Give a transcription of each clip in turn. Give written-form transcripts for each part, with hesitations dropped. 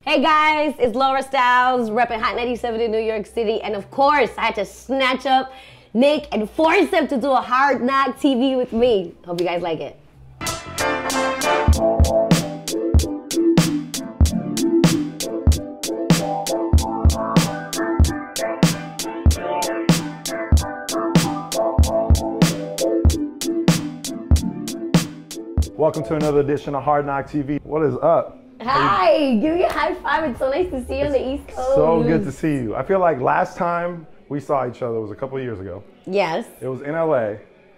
Hey guys, it's Laura Stylez, repping Hot 97 in New York City. And of course, I had to snatch up Nick and force him to do a Hard Knock TV with me. Hope you guys like it. Welcome to another edition of Hard Knock TV. What is up? Hi, give me a high five. It's so nice to see you on the East Coast. So good to see you. I feel like last time we saw each other was a couple of years ago. Yes. It was in LA.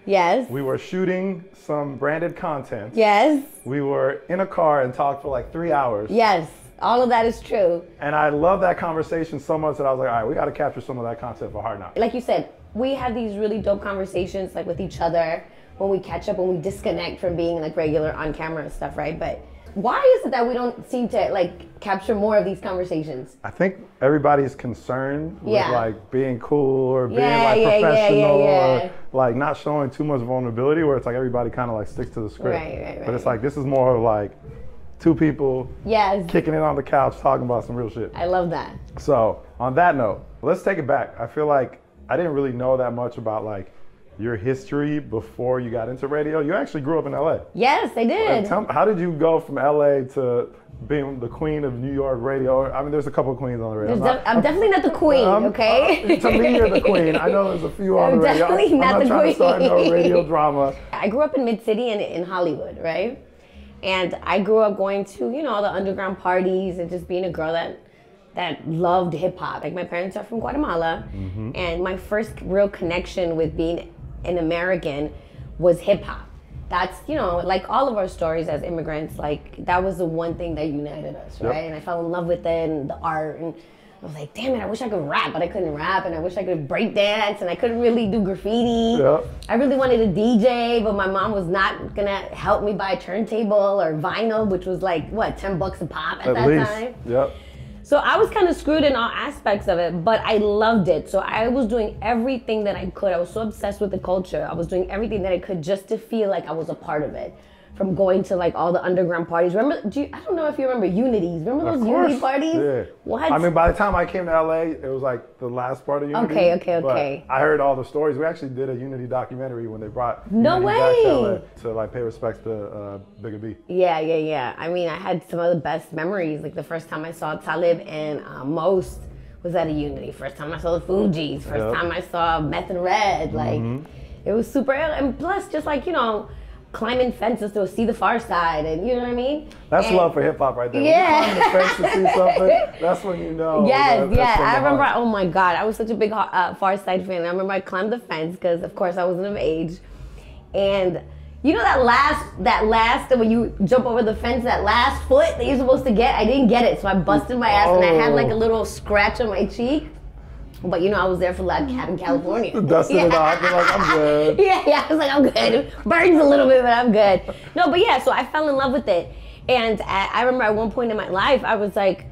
Yes. We were shooting some branded content. Yes. We were in a car and talked for like 3 hours. Yes. All of that is true. And I love that conversation so much that I was like, all right, we got to capture some of that content for Hard Knock. Like you said, we have these really dope conversations like with each other when we catch up, when we disconnect from being like regular on camera stuff, right? But why is it that we don't seem to like capture more of these conversations? I think everybody's concerned with like being cool or being like professional or like not showing too much vulnerability, where it's like everybody kind of like sticks to the script. Right. But it's like, this is more of like two people kicking it on the couch talking about some real shit. I love that. So on that note, let's take it back. I feel like I didn't really know that much about like your history before you got into radio. You actually grew up in LA. Yes, I did. Tell me, how did you go from LA to being the queen of New York radio? I mean, there's a couple of queens on the radio. I'm definitely not the queen, okay? To me, you're the queen. I know there's a few on the radio. Definitely not the queen. I'm not trying to start no radio drama. I grew up in Mid-City and in Hollywood, right? And I grew up going to, you know, all the underground parties and just being a girl that loved hip hop. Like, my parents are from Guatemala, and my first real connection with being an American was hip hop. That's, you know, like all of our stories as immigrants, like that was the one thing that united us, right? And I fell in love with it and the art, and I was like, damn it, I wish I could rap, but I couldn't rap, and I wish I could break dance, and I couldn't really do graffiti. I really wanted to DJ, but my mom was not gonna help me buy a turntable or vinyl, which was like, what, $10 a pop at that time? So I was kind of screwed in all aspects of it, but I loved it. So I was doing everything that I could. I was so obsessed with the culture. I was doing everything that I could just to feel like I was a part of it. From going to like all the underground parties. Remember, I don't know if you remember Unities. Remember those Unity parties? Yeah. What? I mean, by the time I came to LA, it was like the last part of Unity. Okay. But I heard all the stories. We actually did a Unity documentary when they brought Unity back to LA to like pay respects to Bigger B. Yeah. I mean, I had some of the best memories. Like the first time I saw Talib and Most was at a Unity. First time I saw the Fugees. First time I saw Meth and Red. Like, it was super. And plus, just like, you know, climbing fences to see the far side, and you know what I mean? That's love for hip hop right there. When you climb the fence to see something, that's when you know. I remember, oh my God, I was such a big Far Side fan. I remember I climbed the fence because of course I wasn't of age. And you know that last, when you jump over the fence, that last foot that you're supposed to get, I didn't get it. So I busted my ass and I had like a little scratch on my cheek. But you know, I was there for Lab Cab in California. Dusting it off, you're like, I'm good. I was like, I'm good. Burns a little bit, but I'm good. No, but yeah, so I fell in love with it. And I remember at one point in my life, I was like,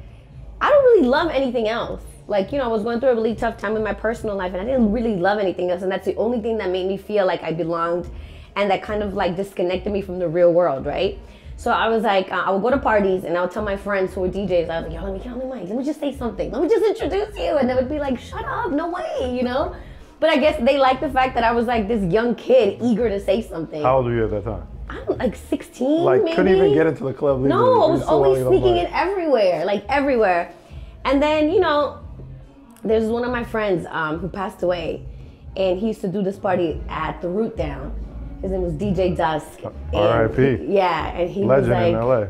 I don't really love anything else. Like, you know, I was going through a really tough time in my personal life, and I didn't really love anything else. And that's the only thing that made me feel like I belonged, and that kind of like disconnected me from the real world, right? So I was like, I would go to parties and I would tell my friends who were DJs, I was like, yo, let me get on the mic. Let me just say something. Let me just introduce you. And they would be like, shut up, no way, you know? But I guess they liked the fact that I was like this young kid eager to say something. How old were you at that time? I'm like 16, like, maybe. Couldn't even get into the club. No, I was always sneaking in everywhere, like everywhere. And then, you know, there's one of my friends who passed away, and he used to do this party at the Root Down. His name was DJ Dusk. R.I.P. Yeah, and he Legend was like, in LA.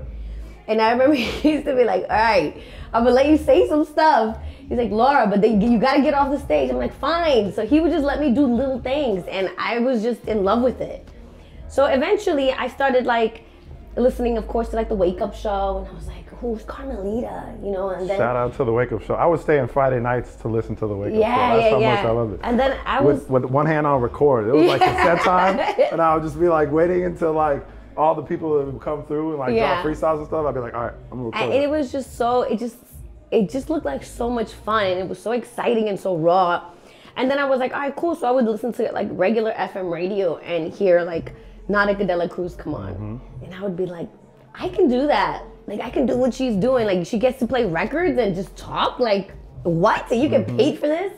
And I remember he used to be like, all right, I'm gonna let you say some stuff. He's like, Laura, but then you gotta get off the stage. I'm like, fine. So he would just let me do little things, and I was just in love with it. So eventually I started like listening, of course, to like the Wake Up Show, and I was like, who's Carmelita, you know? And then shout out to the Wake Up Show. I would stay on Friday nights to listen to the Wake Up Show. That's how much I love it. And then I was with one hand on record. It was like a set time, and I would just be like waiting until like all the people that would come through and like drop freestyles and stuff. I'd be like, all right, I'm gonna record. And it was just so, it just looked like so much fun, and it was so exciting and so raw. And then I was like, all right, cool. So I would listen to like regular FM radio and hear like Nautica de la Cruz come on, and I would be like, I can do that. like I can do what she's doing. Like she gets to play records and just talk. Like what? You get paid for this?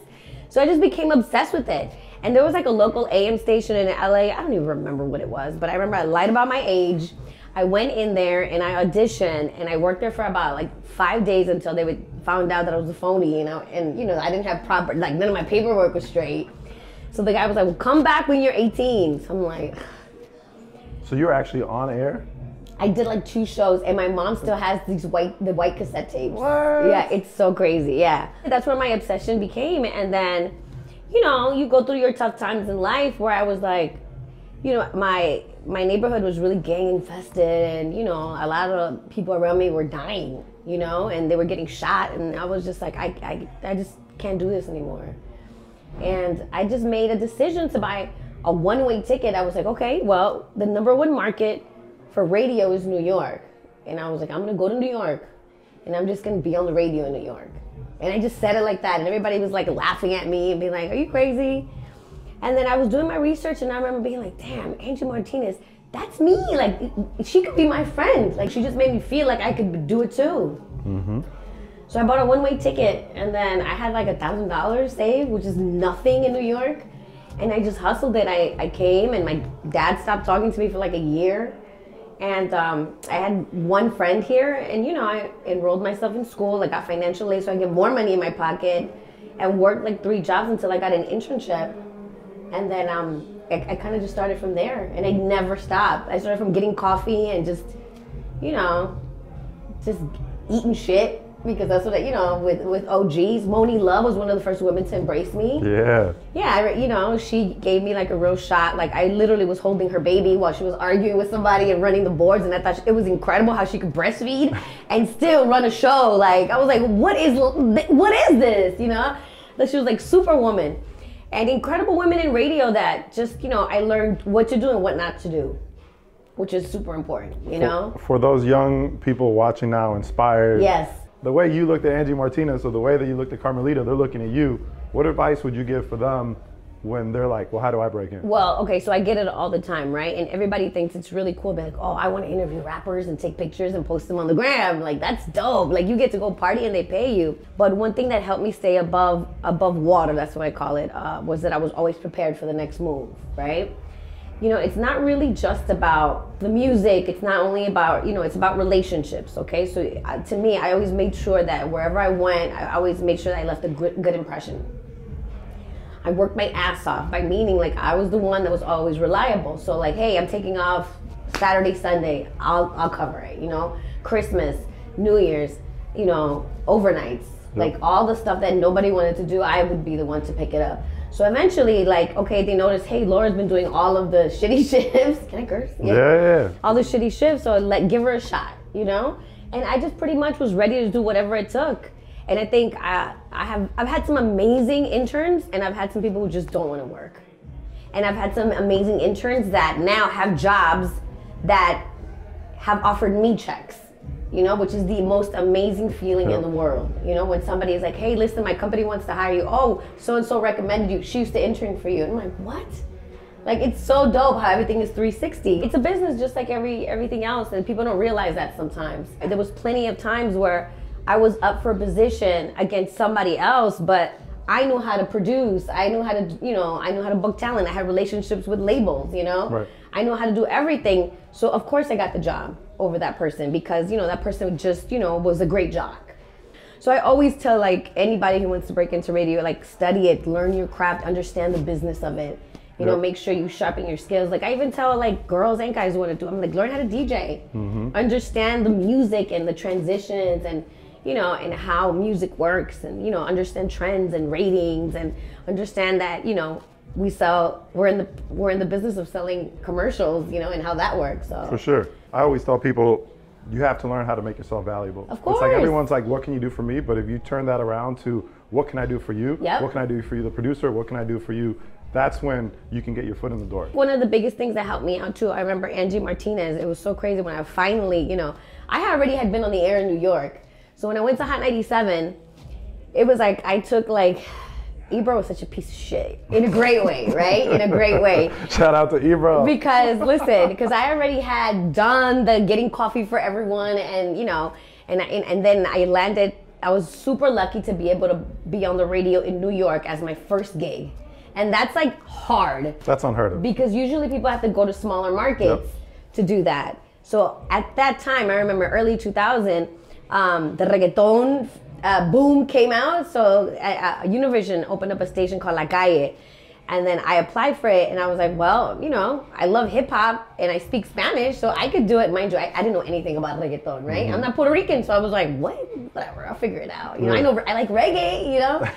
So I just became obsessed with it. And there was like a local AM station in LA. I don't even remember what it was, but I remember I lied about my age. I went in there and I auditioned and I worked there for about like 5 days until they found out that I was a phony, and I didn't have proper, like none of my paperwork was straight. So the guy was like, well, come back when you're 18. So I'm like. So you're actually on air? I did like 2 shows and my mom still has the white cassette tapes. What? Yeah, it's so crazy, yeah. That's where my obsession became. And then, you go through your tough times in life where I was like, my neighborhood was really gang infested and, a lot of people around me were dying, and they were getting shot. And I was just like, I just can't do this anymore. And I just made a decision to buy a one-way ticket. I was like, okay, well, the #1 market for radio is New York. And I was like, I'm going to go to New York and I'm just going to be on the radio in New York. And I just said it like that. And everybody was like laughing at me and being like, are you crazy? And then I was doing my research and I remember being like, damn, Angie Martinez, that's me. Like, she could be my friend. Like, she just made me feel like I could do it too. Mm-hmm. So I bought a one-way ticket and then I had like $1,000 saved, which is nothing in New York. And I just hustled it. I came and my dad stopped talking to me for like a year. And I had one friend here and, I enrolled myself in school. I got financial aid so I get more money in my pocket and worked like 3 jobs until I got an internship. And then I kind of just started from there and I never stopped. I started from getting coffee and just, just eating shit. Because that's what with OGs, Monie Love was one of the first women to embrace me. Yeah. Yeah, she gave me like a real shot. Like I literally was holding her baby while she was arguing with somebody and running the boards, and I thought it was incredible how she could breastfeed and still run a show. Like I was like, what is this? Like she was like superwoman, and incredible women in radio that just I learned what to do and what not to do, which is super important. For those young people watching now, inspired. Yes. The way you looked at Angie Martinez or the way that you looked at Carmelita, they're looking at you. What advice would you give for them when they're like, well, how do I break in? Well, okay, so I get it all the time, right? And everybody thinks it's really cool. Be like, oh, I want to interview rappers and take pictures and post them on the gram. Like, that's dope. Like, you get to go party and they pay you. But one thing that helped me stay above water, that's what I call it, was that I was always prepared for the next move, right? It's not really just about the music. It's not only about, it's about relationships, okay? So to me, I always made sure that wherever I went, I always made sure that I left a good impression. I worked my ass off by meaning like I was the one that was always reliable. So like, hey, I'm taking off Saturday, Sunday, I'll cover it, Christmas, New Year's, overnights. Yep. Like all the stuff that nobody wanted to do, I would be the one to pick it up. So eventually, like, okay, they noticed, hey, Laura's been doing all of the shitty shifts. Can I curse? Yeah. All the shitty shifts, so give her a shot, And I just pretty much was ready to do whatever it took. And I think I've had some amazing interns, and I've had some people who just don't want to work. And I've had some amazing interns that now have jobs that have offered me checks. Which is the most amazing feeling in the world. When somebody is like, hey, listen, my company wants to hire you. Oh, so-and-so recommended you. She used to intern for you. And I'm like, what? Like, it's so dope how everything is 360. It's a business just like everything else, and people don't realize that sometimes. There was plenty of times where I was up for a position against somebody else, but I knew how to produce. I knew how to book talent. I had relationships with labels, Right. I knew how to do everything. So of course I got the job over that person because, that person just, was a great jock. So I always tell like anybody who wants to break into radio, like study it, learn your craft, understand the business of it. Make sure you sharpen your skills. Like I even tell like girls and guys who want to do, I'm like, learn how to DJ, understand the music and the transitions and, and how music works and, understand trends and ratings and understand that, we're in the business of selling commercials, and how that works. So for sure. I always tell people you have to learn how to make yourself valuable. Of course. It's like everyone's like, what can you do for me? But if you turn that around to what can I do for you? Yep. What can I do for you, the producer? What can I do for you? That's when you can get your foot in the door. One of the biggest things that helped me out too, I remember Angie Martinez. It was so crazy when I finally, I already had been on the air in New York. So when I went to Hot 97, it was like I took like Ebro was such a piece of shit in a great way, right? In a great way. Shout out to Ebro. Because listen, because I already had done the getting coffee for everyone, and you know, and then I landed. I was super lucky to be able to be on the radio in New York as my first gig, and that's like hard. That's unheard of. Because usually people have to go to smaller markets to do that. So at that time, I remember early 2000, the reggaeton boom came out, so Univision opened up a station called La Calle, and then I applied for it, and I was like, well, you know, I love hip hop and I speak Spanish, so I could do it. Mind you, I didn't know anything about reggaeton, right? Mm-hmm. I'm not Puerto Rican, so I was like, what? Whatever, I'll figure it out. You know, I like reggae, you know?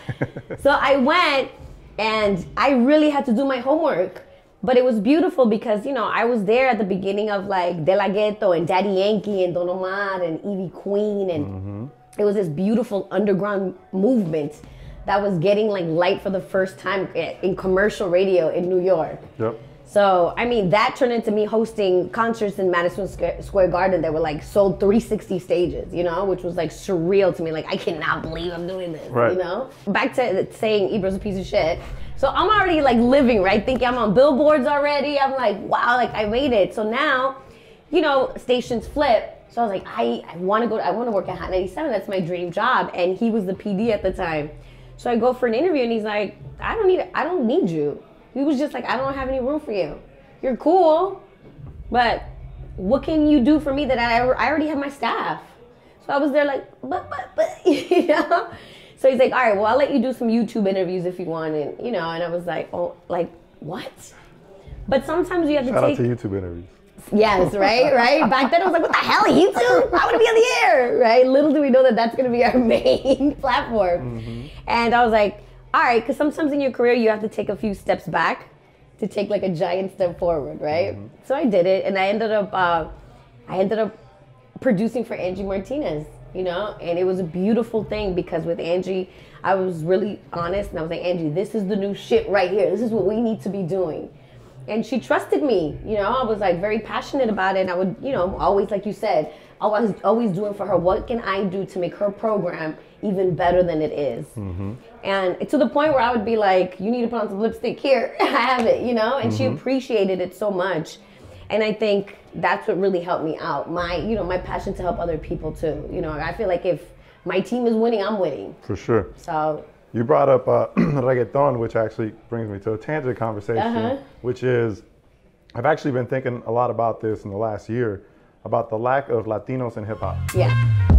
So I went, and I really had to do my homework. But it was beautiful because, you know, I was there at the beginning of like De La Ghetto and Daddy Yankee and Don Omar and Evie Queen, and it was this beautiful underground movement that was getting like light for the first time in commercial radio in New York. Yep. So, I mean, that turned into me hosting concerts in Madison Square Garden that were like sold 360 stages, you know, which was like surreal to me. Like, I cannot believe I'm doing this, you know? Back to saying Ebro's a piece of shit. So I'm already like living, right? Thinking I'm on billboards already. I'm like, wow, like I made it. So now, you know, stations flip. So I was like, I want to work at Hot 97. That's my dream job. And he was the PD at the time. So I go for an interview and he's like, I don't need you. He was just like, I don't have any room for you. You're cool, but what can you do for me that I already have my staff? So I was there like, but, you know? So he's like, all right, well, I'll let you do some YouTube interviews if you want. And, you know, and I was like, oh, like, what? But sometimes you have to Shout out to YouTube interviews. Yes, right? Back then I was like, what the hell, YouTube? I want to be on the air, right? Little do we know that that's going to be our main platform. Mm-hmm. And I was like, all right, because sometimes in your career you have to take a few steps back to take like a giant step forward, right? Mm-hmm. So I did it, and I ended up producing for Angie Martinez, you know? And it was a beautiful thing because with Angie, I was really honest, and I was like, Angie, this is the new shit right here. This is what we need to be doing. And she trusted me, you know. I was like very passionate about it. And I would, you know, always, like you said, always doing for her, what can I do to make her program even better than it is? Mm-hmm. And to the point where I would be like, you need to put on some lipstick here. I have it, you know. And she appreciated it so much. And I think that's what really helped me out. My passion to help other people too. You know, I feel like if my team is winning, I'm winning. For sure. So. You brought up reggaeton, which actually brings me to a tangent conversation, which is, I've actually been thinking a lot about this in the last year, about the lack of Latinos in hip hop. Yeah.